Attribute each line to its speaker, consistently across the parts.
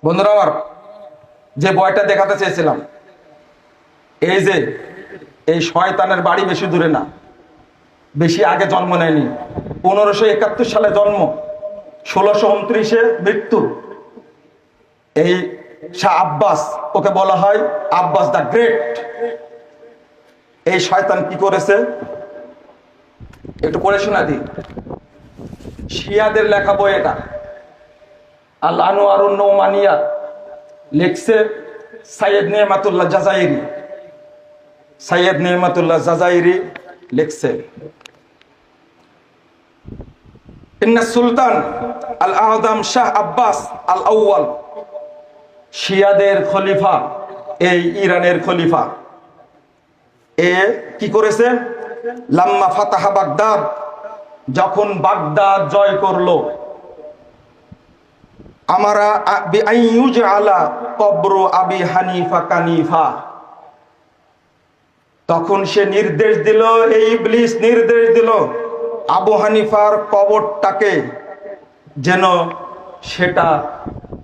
Speaker 1: বন্ধুরা আমার, যে বয়টা দেখাতে চেয়েছিলাম, এই যে এই শয়তানের বাড়ি বেশি দূরে না, বেশি আগে জন্ম নেয়নি। 1571 সালে জন্ম, 1629-এ মৃত্যু। এই শাহ আব্বাস, ওকে বলা হয় আব্বাস দ্য গ্রেট। এই শয়তান কি করেছে একটু পড়ে শোনা দিই। শিয়াদের লেখা বই এটা, আল আনোয়ারুন নোমানিয়া, লিখছে সৈয়দ নেমাতুল্লাহ জাজাইরি। সৈয়দ নেমাতুল্লাহ জাজাইরি লিখছে, ইন্না সুলতান আল আযম শাহ আব্বাস আল আউয়াল, শিয়াদের খলিফা, এই ইরানের খলিফা, এ কি করেছে? লাম্মা ফাতাহা বাগদাদ, যখন বাগদাদ জয় করলো, আমারা বিআইয়ুজআলা কবর আবি হানিফা কানিফা, তখন সে নির্দেশ দিল, এই ইবলিস নির্দেশ দিল আবু হানিফার কবরটাকে যেন সেটা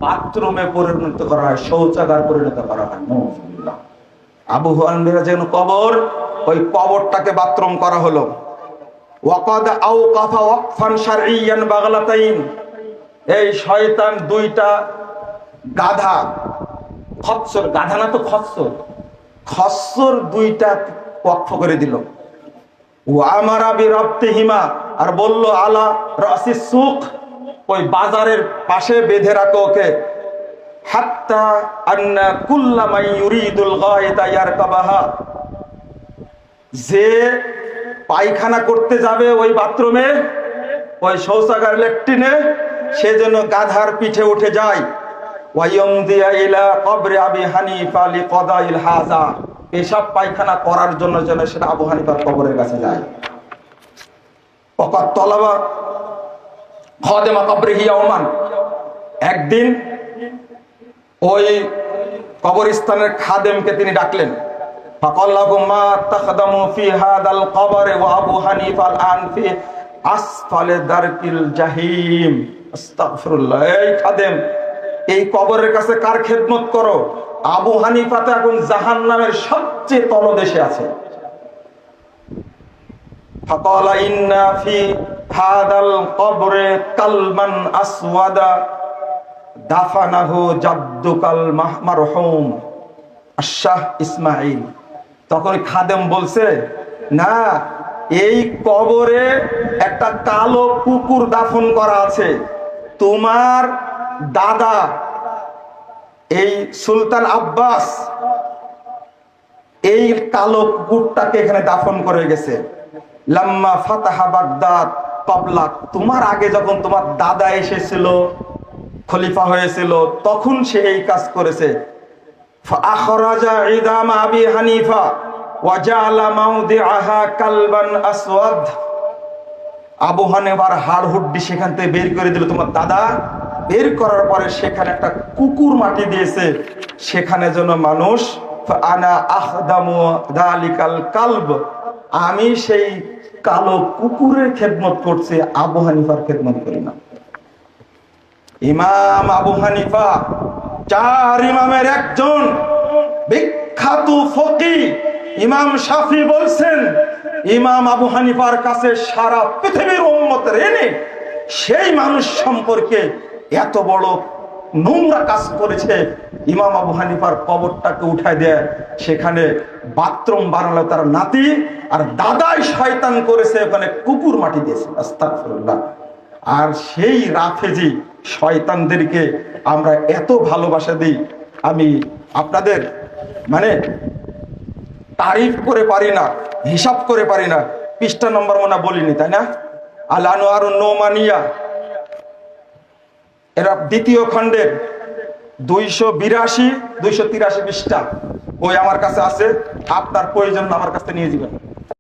Speaker 1: বাথরুমে পরিণত করা হয়, শৌচাগার পরিণত করা হয়। আবু হানিফার যেন কবর, ওই কবরটাকে বাথরুম করা হলো। ওয়াকাদ আওকাফা ওয়াকফান শারঈয়ান বাগলাতাইন, এই শয়তান দুইটা গাধা, খচ্চর, গাধা না তো খচ্চর, খচ্চর দুইটা ওয়াকফ করে দিল। ও আমারা বিরব্তিহিমা, আর বলল আলা রাসিস সুক, ওই বাজারের পাশে বেঁধে রাখো ওকে। হাত্তা আন্না কুল্লা মান ইউরিদুল গায়তা ইয়ারকাবাহা, যে পায়খানা করতে যাবে ওই বাথরুমে, ওই শৌচাগার ল্যাট্রিনে, সে যেন গাধার পিঠে উঠে যায়। ওয়ায়ুমদিয়া ইলা কবরি আবি হানিফা লিকাদাইল হাজা, পেশাব পায়খানা করার জন্য যেন সেটা আবু হানিফার কবরের কাছে যায়। ওয়াকাদ তালাবা খাদেমা কবরিহি ইয়াওমান, একদিন ওই কবরস্থানের খাদেমকে তিনি ডাকলেন। ফাকাল্লাহু মা তাখদামু ফি হাদাল কবর ওয়া আবু হানিফা আন ফি আসফালে দারকিল জাহিম। আস্তাগফিরুল্লাহ। এই খাদেম, এই কবরের কাছে কার খেদমত করো? আবু হানিফা তো এখন জাহান্নামের সবচেয়ে তলদেশে আছে। ফাকালা ইন্না ফি হাদাল কবরে কালমান আসওয়াদা দাফানাহু জাদ্দুকাল মারহুম শাহ ইসমাইল। তখন খাদেম বলছে, না, এই কবরে একটা কালো কুকুর দাফন করা আছে। তোমার দাদা এই সুলতান আব্বাস এই কালো কুকুরটাকে এখানে দাফন করে গেছে। লাম্মা ফাতাহা বাগদাদ ক্বাবলা, তোমার আগে যখন তোমার দাদা এসেছিল, খলিফা হয়েছিল, তখন সে এই কাজ করেছে। ফাআখরাজা ইদাম আবি হানিফা ওয়া জাআলা মাউদিআহা কালবান আসওয়াদ, আবু হানিফার হাড় হুড্ডি সেখান থেকে বের করে দিল তোমার দাদা। বের করার পরে সেখানে একটা কুকুর মাটি দিয়েছে, সেখানে যেন মানুষ, আনা আখদামু যালিকাল কালব, আমি সেই কালো কুকুরের খেদমত করছি, আবু হানিফার খেদমত করি না। ইমাম আবু হানিফা চার ইমামের একজন, বিখ্যাত ফকিহ ইমাম শাফি বলছেন, ইমাম আবু হানিফার কাছে সারা পৃথিবীর উম্মতের এনে সেই মানুষ সম্পর্কে এত বড় নোংরা কাজ করেছে। ইমাম আবু হানিফার কবরটাকে উঠায় দেয়, সেখানে বাথরুম বানালো তার নাতি, আর দাদাই শয়তান করেছে, ওখানে কুকুর মাটি দিয়েছে। আস্তাগফিরুল্লাহ। আর সেই রাফেজি শয়তানদেরকে আমরা এত ভালোবাসা দিই, আমি আপনাদের মানে তারিফ করে পারি না, হিসাব করে পারি না। পৃষ্ঠা নম্বর মনে বলিনি, তাই না? আল আনোয়ারুন নোমানিয়া, এরা দ্বিতীয় খণ্ডের 282-283 পৃষ্ঠা বই আমার কাছে আছে। আপনার প্রয়োজন আমার কাছে নিয়ে যাবেন।